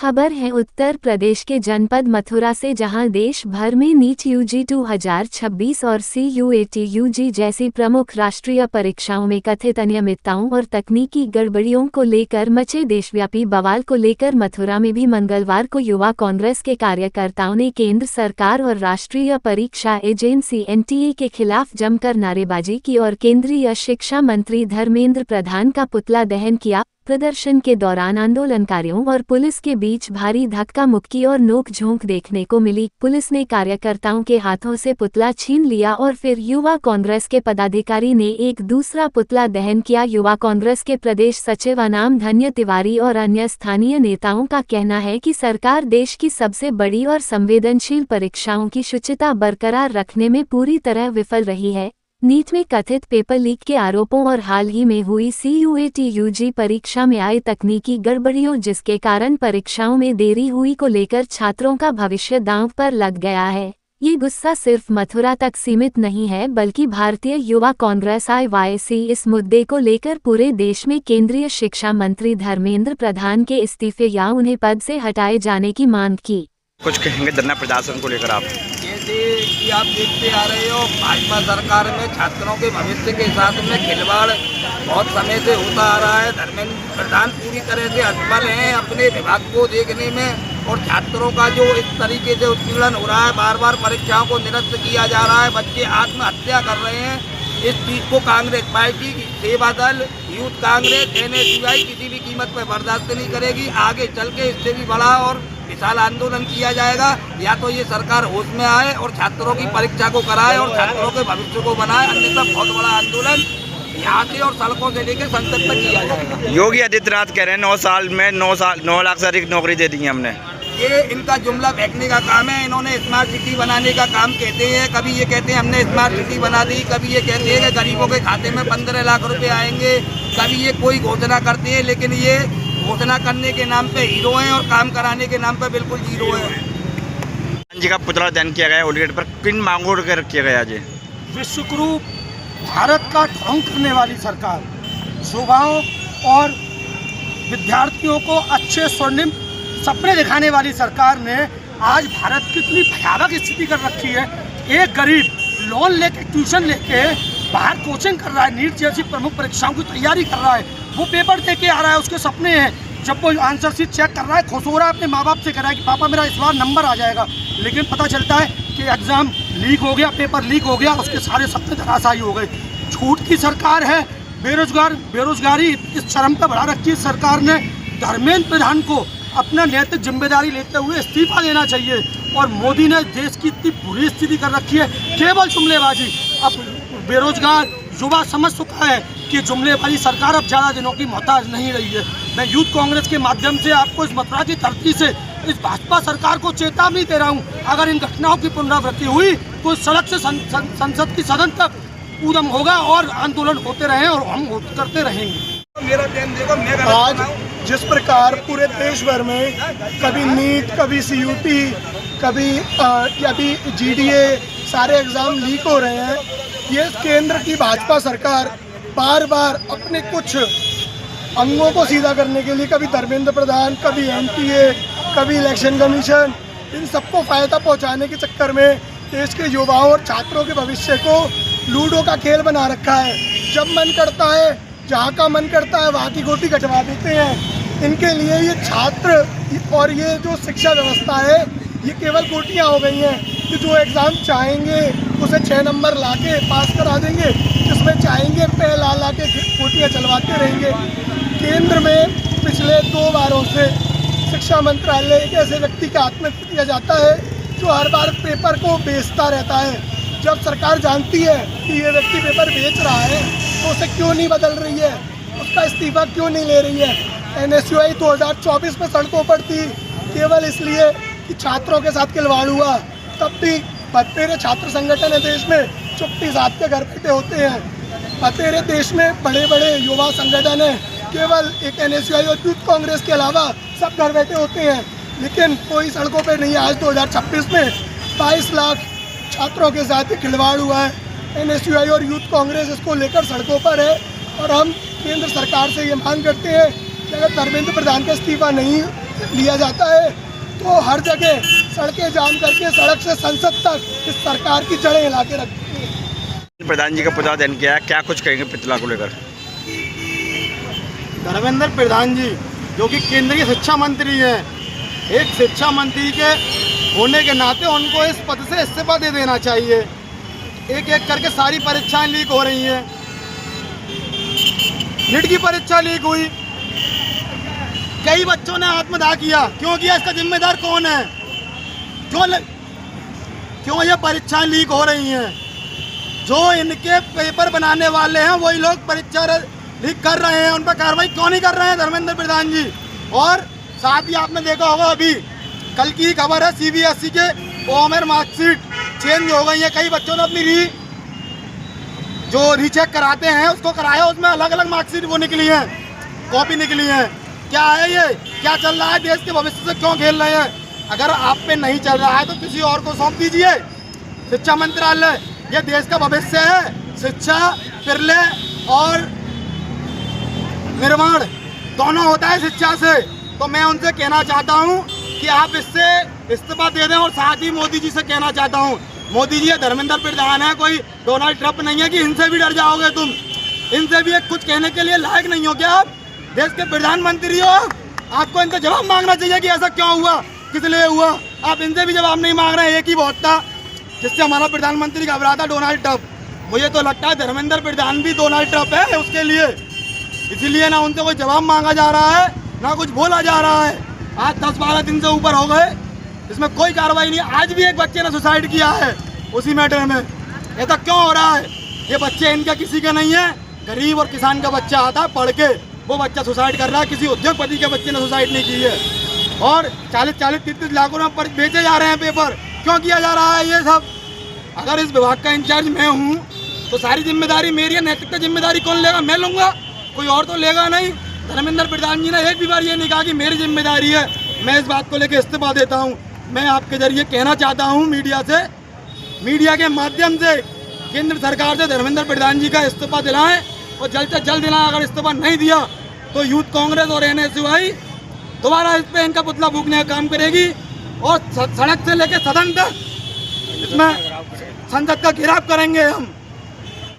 खबर है उत्तर प्रदेश के जनपद मथुरा से, जहां देश भर में नीट यूजी 2026 और CUET यूजी जैसी प्रमुख राष्ट्रीय परीक्षाओं में कथित अनियमितताओं और तकनीकी गड़बड़ियों को लेकर मचे देशव्यापी बवाल को लेकर मथुरा में भी मंगलवार को युवा कांग्रेस के कार्यकर्ताओं ने केंद्र सरकार और राष्ट्रीय परीक्षा एजेंसी NTA के खिलाफ जमकर नारेबाजी की और केंद्रीय शिक्षा मंत्री धर्मेंद्र प्रधान का पुतला दहन किया। प्रदर्शन के दौरान आंदोलनकारियों और पुलिस के बीच भारी धक्का मुक्की और नोक-झोंक देखने को मिली। पुलिस ने कार्यकर्ताओं के हाथों से पुतला छीन लिया और फिर युवा कांग्रेस के पदाधिकारी ने एक दूसरा पुतला दहन किया। युवा कांग्रेस के प्रदेश सचिव अनाम धन्य तिवारी और अन्य स्थानीय नेताओं का कहना है कि सरकार देश की सबसे बड़ी और संवेदनशील परीक्षाओं की शुचिता बरकरार रखने में पूरी तरह विफल रही है। नीट में कथित पेपर लीक के आरोपों और हाल ही में हुई CUET यूजी परीक्षा में आई तकनीकी गड़बड़ियों जिसके कारण परीक्षाओं में देरी हुई को लेकर छात्रों का भविष्य दांव पर लग गया है। ये गुस्सा सिर्फ मथुरा तक सीमित नहीं है, बल्कि भारतीय युवा कांग्रेस IYC इस मुद्दे को लेकर पूरे देश में केंद्रीय शिक्षा मंत्री धर्मेंद्र प्रधान के इस्तीफे या उन्हें पद से हटाए जाने की मांग की। कुछ कहेंगे धरना प्रदर्शन को लेकर आप? कि आप देखते आ रहे हो, भाजपा सरकार में छात्रों के भविष्य के साथ में खिलवाड़ बहुत समय से होता आ रहा है। धर्मेंद्र प्रधान पूरी तरह से असफल हैं अपने विभाग को देखने में, और छात्रों का जो इस तरीके से उत्पीड़न हो रहा है, बार बार परीक्षाओं को निरस्त किया जा रहा है, बच्चे आत्महत्या कर रहे हैं। इस चीज़ को कांग्रेस पार्टी की सेवा दल, यूथ कांग्रेस, NSUI किसी भी कीमत पर बर्दाश्त नहीं करेगी। आगे चल के इससे भी बड़ा और विशाल आंदोलन किया जाएगा। या तो ये सरकार होश में आए और छात्रों की परीक्षा को कराए और छात्रों के भविष्य को बनाए, अन्यथा बहुत बड़ा आंदोलन यहाँ से और सड़कों से लेकर संसद तक किया जाएगा। योगी आदित्यनाथ कह रहे हैं 9 साल में 9 लाख से अधिक नौकरी दे दी है हमने। ये इनका जुमला फेंकने का काम है। इन्होंने स्मार्ट सिटी बनाने का काम कहते हैं, कभी ये कहते हैं हमने स्मार्ट सिटी बना दी, कभी ये कहते हैं कि गरीबों के खाते में 15 लाख रुपए आएंगे, कभी ये कोई घोषणा करते हैं, लेकिन ये घोषणा करने के नाम पे हीरो हैं और काम कराने के नाम पे बिल्कुल जीरो है। जी का पुतला दहन किया गया ओलगेट पर, किन मांगों को किया गया जी? विश्वगुरु भारत का ढोंग करने वाली सरकार, युवाओं और विद्यार्थियों को अच्छे स्वर्णिम सपने दिखाने वाली सरकार ने आज भारत की इतनी भयावह स्थिति कर रखी है। एक गरीब लोन लेके ट्यूशन लेके बाहर कोचिंग कर रहा है, नीट जैसी प्रमुख परीक्षाओं की तैयारी कर रहा है, वो पेपर दे के आ रहा है, उसके सपने हैं। जब वो आंसर शीट चेक कर रहा है, खुश हो रहा है, अपने माँ बाप से कह रहा है कि पापा मेरा इस बार नंबर आ जाएगा, लेकिन पता चलता है कि एग्ज़ाम लीक हो गया, पेपर लीक हो गया, उसके सारे सपने धराशायी हो गए। झूठ की सरकार है। बेरोजगारी इस चरम पर बढ़ा रखी है। सरकार ने धर्मेंद्र प्रधान को अपना नैतिक जिम्मेदारी लेते हुए इस्तीफा देना चाहिए। और मोदी ने देश की इतनी बुरी स्थिति कर रखी है, केवल जुमलेबाजी। अब बेरोजगार युवा समझ चुका है कि जुमलेबाजी सरकार अब ज़्यादा दिनों की मोहताज नहीं रही है। मैं यूथ कांग्रेस के माध्यम से आपको इस मथुरा की धरती से इस भाजपा सरकार को चेतावनी दे रहा हूँ, अगर इन घटनाओं की पुनरावृत्ति हुई तो सड़क से संसद की सदन तक कूदम होगा और आंदोलन होते रहे और हम करते रहेंगे। मेरा टाइम देखो, मैं आज जिस प्रकार पूरे देश भर में कभी नीट, कभी CUT, कभी GDA सारे एग्ज़ाम लीक हो रहे हैं, ये केंद्र की भाजपा सरकार बार बार अपने कुछ अंगों को सीधा करने के लिए कभी धर्मेंद्र प्रधान, कभी NTA, कभी इलेक्शन कमीशन, इन सबको फ़ायदा पहुंचाने के चक्कर में देश के युवाओं और छात्रों के भविष्य को लूडो का खेल बना रखा है। जब मन करता है, जहाँ का मन करता है वहाँ की गोटी कटवा देते हैं। इनके लिए ये छात्र और ये जो शिक्षा व्यवस्था है, ये केवल गोटियाँ हो गई हैं कि जो एग्ज़ाम चाहेंगे उसे 6 नंबर ला के पास करा देंगे, जिसमें चाहेंगे पे ला के गोटियाँ चलवाते रहेंगे। केंद्र में पिछले 2 बारों से शिक्षा मंत्रालय एक ऐसे व्यक्ति के हाथ में दिया जाता है जो हर बार पेपर को बेचता रहता है। जब सरकार जानती है कि ये व्यक्ति पेपर बेच रहा है तो उसे क्यों नहीं बदल रही है, उसका इस्तीफा क्यों नहीं ले रही है? NSUI 2024 में सड़कों पर थी केवल इसलिए कि छात्रों के साथ खिलवाड़ हुआ। तब भी बतेरे छात्र संगठन है देश में, चुप्पी साध के घर बैठे होते हैं। बतेरे देश में बड़े बड़े युवा संगठन हैं, केवल एक NSUI और यूथ कांग्रेस के अलावा सब घर बैठे होते हैं, लेकिन कोई सड़कों पे नहीं है। आज 2026 में 22 लाख छात्रों के साथ खिलवाड़ हुआ है। NSUI और यूथ कांग्रेस इसको लेकर सड़कों पर है और हम केंद्र सरकार से ये मांग करते हैं कि अगर धर्मेंद्र प्रधान का इस्तीफा नहीं लिया जाता है तो हर जगह सड़कें जाम करके सड़क से संसद तक इस सरकार की जड़ें हिला के रखती हैं। प्रधान जी का पुतला दहन किया है, क्या कुछ कहेंगे पुतला को लेकर? धर्मेंद्र प्रधान जी जो कि केंद्रीय शिक्षा मंत्री हैं, एक शिक्षा मंत्री के होने के नाते उनको इस पद से इस्तीफा दे देना चाहिए। एक एक करके सारी परीक्षाएं लीक हो रही हैं। नीट की परीक्षा लीक हुई, कई बच्चों ने आत्मदाह किया। क्यों किया? इसका जिम्मेदार कौन है? क्यों ये परीक्षाएं लीक हो रही हैं? जो इनके पेपर बनाने वाले हैं वही लोग परीक्षा लीक कर रहे हैं, उन पर कार्रवाई क्यों नहीं कर रहे हैं धर्मेंद्र प्रधान जी? और साथ ही आपने देखा होगा अभी कल की खबर है CBSE के ओमेर मार्कशीट चेंज हो गई है। कई बच्चों ने अपनी जो रीचेक कराते हैं उसको कराया, उसमें अलग अलग मार्कशीट वो निकली है, कॉपी निकली है। क्या है ये? क्या चल रहा है? देश के भविष्य से क्यों खेल रहे हैं? अगर आप पे नहीं चल रहा है तो किसी और को सौंप दीजिए शिक्षा मंत्रालय। ये देश का भविष्य है। शिक्षा, प्रलय और निर्माण दोनों होता है शिक्षा से। तो मैं उनसे कहना चाहता हूँ कि आप इससे इस्तीफा दे दें। और साथ ही मोदी जी से कहना चाहता हूँ, मोदी जी ये धर्मेंद्र प्रधान है, कोई डोनाल्ड ट्रंप नहीं है कि इनसे भी डर जाओगे तुम। इनसे भी एक कुछ कहने के लिए लायक नहीं हो क्या? आप देश के प्रधानमंत्री हो, आपको इनसे जवाब मांगना चाहिए कि ऐसा क्यों हुआ, किस लिए हुआ। आप इनसे भी जवाब नहीं मांग रहे हैं। एक ही बहुत था जिससे हमारा प्रधानमंत्री घबरा था, डोनाल्ड ट्रंप। मुझे तो लगता है धर्मेंद्र प्रधान भी डोनाल्ड ट्रंप है उसके लिए, इसीलिए ना उनसे कोई जवाब मांगा जा रहा है ना कुछ बोला जा रहा है। आज 10-12 दिन से ऊपर हो गए, इसमें कोई कार्रवाई नहीं। आज भी एक बच्चे ने सुसाइड किया है उसी मैटर में। ऐसा क्यों हो रहा है? ये बच्चे इनका किसी का नहीं है, गरीब और किसान का बच्चा आता है पढ़ के, वो बच्चा सुसाइड कर रहा है। किसी उद्योगपति के बच्चे ने सुसाइड नहीं की है। और 40-30 लाखों में बेचे जा रहे हैं पेपर। क्यों किया जा रहा है ये सब? अगर इस विभाग का इंचार्ज मैं हूँ तो सारी जिम्मेदारी मेरी है। नैतिकता जिम्मेदारी कौन लेगा? मैं लूँगा, कोई और तो लेगा नहीं। धर्मेंद्र प्रधान जी ने एक भी बार ये नहीं कहा कि मेरी जिम्मेदारी है, मैं इस बात को लेकर इस्तीफा देता हूँ। मैं आपके जरिए कहना चाहता हूँ मीडिया के माध्यम से केंद्र सरकार से धर्मेंद्र प्रधान जी का इस्तीफा दिलाएं और जल्द से जल्द दिलाएं। अगर इस्तीफा नहीं दिया तो यूथ कांग्रेस और NSUI दोबारा इस पे इनका पुतला फूकने का काम करेगी और सड़क से लेकर सदन तक इसमें संसद का घेराव करेंगे हम।